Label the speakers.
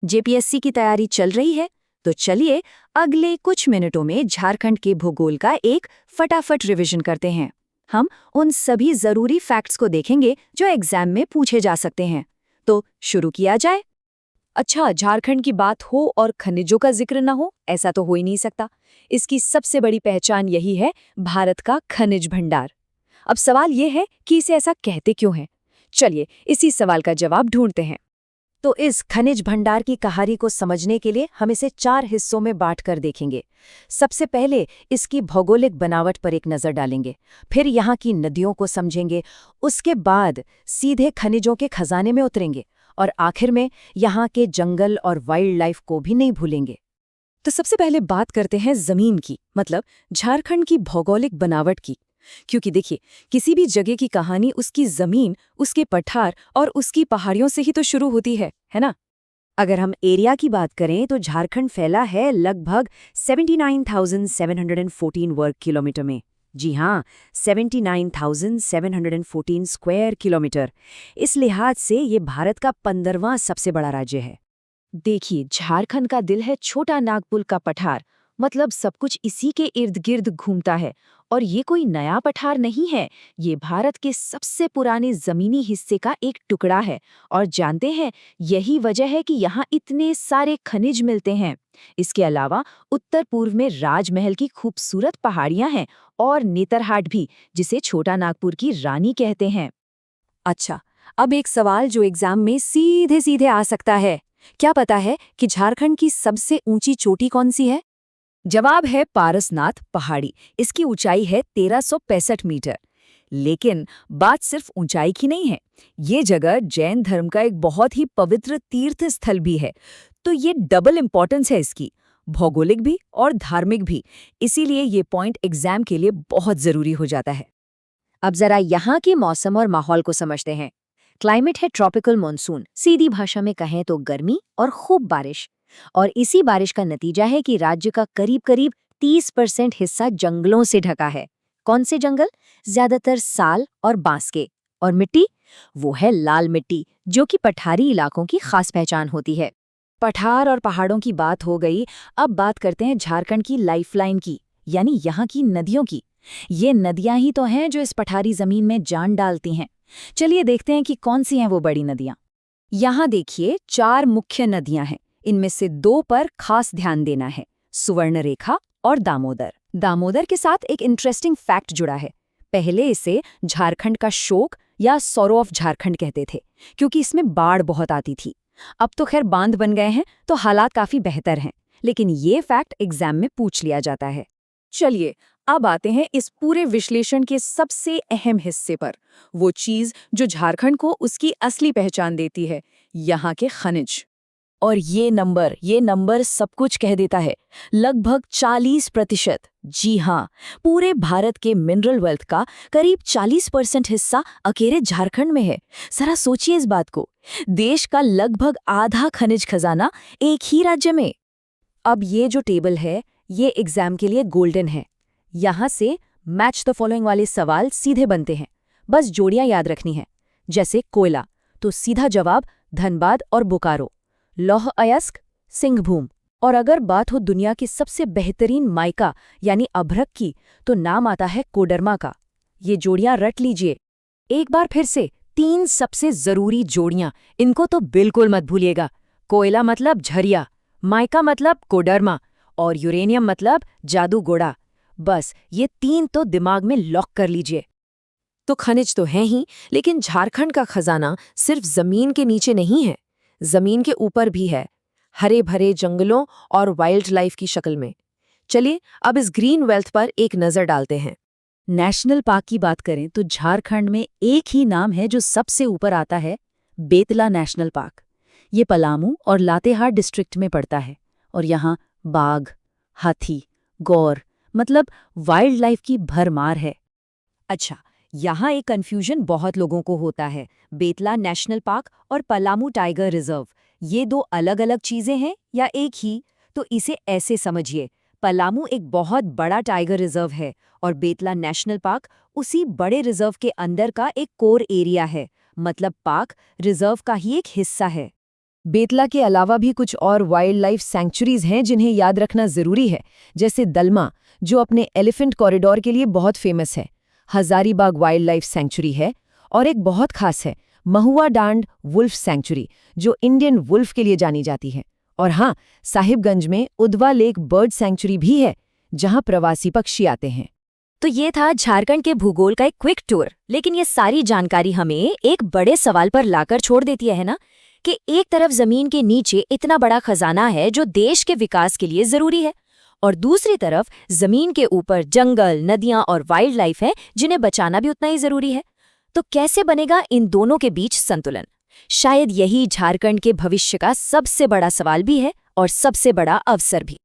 Speaker 1: JPSC की तैयारी चल रही है? तो चलिए अगले कुछ मिनटों में झारखंड के भूगोल का एक फटाफट रिवीजन करते हैं। हम उन सभी जरूरी फैक्ट्स को देखेंगे जो एग्जाम में पूछे जा सकते हैं। तो शुरू किया जाए। अच्छा, झारखंड की बात हो और खनिजों का जिक्र न हो, ऐसा तो हो ही नहीं सकता। इसकी सबसे बड़ी पहचान यही है, भारत का खनिज भंडार। अब सवाल ये है कि इसे ऐसा कहते क्यों हैं? चलिए इसी सवाल का जवाब ढूंढते हैं। तो इस खनिज भंडार की कहानी को समझने के लिए हम इसे 4 हिस्सों में बांटकर देखेंगे। सबसे पहले इसकी भौगोलिक बनावट पर एक नज़र डालेंगे, फिर यहाँ की नदियों को समझेंगे, उसके बाद सीधे खनिजों के खजाने में उतरेंगे और आखिर में यहाँ के जंगल और वाइल्ड लाइफ को भी नहीं भूलेंगे। तो सबसे पहले बात करते हैं जमीन की, मतलब झारखंड की भौगोलिक बनावट की। क्योंकि देखिए, किसी भी जगह की कहानी उसकी जमीन, उसके पठार और उसकी पहाड़ियों से ही तो शुरू होती है ना? अगर हम एरिया की बात करें तो झारखंड फैला है लगभग 79,714 वर्ग किलोमीटर में। जी हाँ, 79,714 स्क्वायर किलोमीटर। इस लिहाज से ये भारत का 15वां सबसे बड़ा राज्य है। देखिए, झारखंड का दिल है छोटा नागपुर का पठार, मतलब सब कुछ इसी के इर्द गिर्द घूमता है। और ये कोई नया पठार नहीं है, ये भारत के सबसे पुराने जमीनी हिस्से का एक टुकड़ा है। और जानते हैं, यही वजह है कि यहाँ इतने सारे खनिज मिलते हैं। इसके अलावा उत्तर पूर्व में राजमहल की खूबसूरत पहाड़ियाँ हैं और नेतरहाट भी, जिसे छोटा नागपुर की रानी कहते हैं। अच्छा, अब एक सवाल जो एग्जाम में सीधे सीधे आ सकता है। क्या पता है कि झारखंड की सबसे ऊंची चोटी कौन सी है? जवाब है पारसनाथ पहाड़ी। इसकी ऊंचाई है 1365 मीटर। लेकिन बात सिर्फ ऊंचाई की नहीं है, ये जगह जैन धर्म का एक बहुत ही पवित्र तीर्थ स्थल भी है। तो ये डबल इम्पोर्टेंस है इसकी, भौगोलिक भी और धार्मिक भी। इसीलिए ये पॉइंट एग्जाम के लिए बहुत जरूरी हो जाता है। अब जरा यहाँ के मौसम और माहौल को समझते हैं। क्लाइमेट है ट्रॉपिकल मॉनसून, सीधी भाषा में कहें तो गर्मी और खूब बारिश। और इसी बारिश का नतीजा है कि राज्य का करीब करीब 30% हिस्सा जंगलों से ढका है। कौन से जंगल? ज्यादातर साल और बांस के। और मिट्टी? वो है लाल मिट्टी, जो कि पठारी इलाकों की खास पहचान होती है। पठार और पहाड़ों की बात हो गई, अब बात करते हैं झारखंड की लाइफलाइन की, यानी यहाँ की नदियों की। ये नदियां ही तो हैं जो इस पठारी जमीन में जान डालती हैं। चलिए देखते हैं कि कौन सी हैं वो बड़ी नदियां। यहाँ देखिए 4 मुख्य नदियां हैं। इनमें से 2 पर खास ध्यान देना है, सुवर्णरेखा और दामोदर। दामोदर के साथ एक इंटरेस्टिंग फैक्ट जुड़ा है। पहले इसे झारखंड का शोक या सौरो ऑफ झारखंड कहते थे, क्योंकि इसमें बाढ़ बहुत आती थी। अब तो खैर बांध बन गए हैं, तो हालात काफी बेहतर हैं, लेकिन ये फैक्ट एग्जाम में पूछ लिया जाता है। चलिए अब आते हैं इस पूरे विश्लेषण के सबसे अहम हिस्से पर, वो चीज जो झारखंड को उसकी असली पहचान देती है, यहाँ के खनिज। और ये नंबर सब कुछ कह देता है। लगभग 40%। जी हाँ, पूरे भारत के मिनरल वेल्थ का करीब 40% हिस्सा अकेले झारखंड में है। जरा सोचिए इस बात को, देश का लगभग आधा खनिज खजाना एक ही राज्य में। अब ये जो टेबल है, ये एग्जाम के लिए गोल्डन है। यहाँ से मैच द फॉलोइंग वाले सवाल सीधे बनते हैं, बस जोड़ियां याद रखनी है। जैसे कोयला, तो सीधा जवाब धनबाद और बोकारो। लौह अयस्क, सिंहभूम। और अगर बात हो दुनिया की सबसे बेहतरीन माइका यानी अभ्रक की, तो नाम आता है कोडरमा का। ये जोड़ियां रट लीजिए। एक बार फिर से 3 सबसे जरूरी जोड़ियां, इनको तो बिल्कुल मत भूलिएगा। कोयला मतलब झरिया, माइका मतलब कोडरमा और यूरेनियम मतलब जादू गोड़ा। बस ये 3 तो दिमाग में लॉक कर लीजिए। तो खनिज तो हैं ही, लेकिन झारखंड का खजाना सिर्फ जमीन के नीचे नहीं है, जमीन के ऊपर भी है, हरे भरे जंगलों और वाइल्ड लाइफ की शक्ल में। चलिए अब इस ग्रीन वेल्थ पर एक नजर डालते हैं। नेशनल पार्क की बात करें तो झारखंड में एक ही नाम है जो सबसे ऊपर आता है, बेतला नेशनल पार्क। ये पलामू और लातेहार डिस्ट्रिक्ट में पड़ता है और यहाँ बाघ, हाथी, गौर मतलब वाइल्ड लाइफ की भरमार है। अच्छा, यहाँ एक कन्फ्यूजन बहुत लोगों को होता है, बेतला नेशनल पार्क और पलामू टाइगर रिजर्व, ये 2 अलग-अलग चीजें हैं या एक ही? तो इसे ऐसे समझिए, पलामू एक बहुत बड़ा टाइगर रिजर्व है और बेतला नेशनल पार्क उसी बड़े रिजर्व के अंदर का एक कोर एरिया है, मतलब पार्क रिजर्व का ही एक हिस्सा है। बेतला के अलावा भी कुछ और वाइल्ड लाइफ सैंक्चुरीज हैं जिन्हें याद रखना जरूरी है, जैसे दलमा, जो अपने एलिफेंट कॉरिडोर के लिए बहुत फेमस है। हजारीबाग वाइल्ड लाइफ सैंक्चुरी है, और एक बहुत खास है महुआ डांड वुल्फ सैंक्चुरी, जो इंडियन वुल्फ के लिए जानी जाती है। और हाँ, साहिबगंज में उधवा लेक बर्ड सैंक्चुरी भी है, जहां प्रवासी पक्षी आते हैं।
Speaker 2: तो ये था झारखंड के भूगोल का एक क्विक टूर, लेकिन ये सारी जानकारी हमें एक बड़े सवाल पर लाकर छोड़ देती है ना, कि एक तरफ जमीन के नीचे इतना बड़ा खजाना है जो देश के विकास के लिए जरूरी है, और दूसरी तरफ जमीन के ऊपर जंगल, नदियां और वाइल्ड लाइफ है जिन्हें बचाना भी उतना ही जरूरी है। तो कैसे बनेगा इन दोनों के बीच संतुलन? शायद यही झारखंड के भविष्य का सबसे बड़ा सवाल भी है और सबसे बड़ा अवसर भी।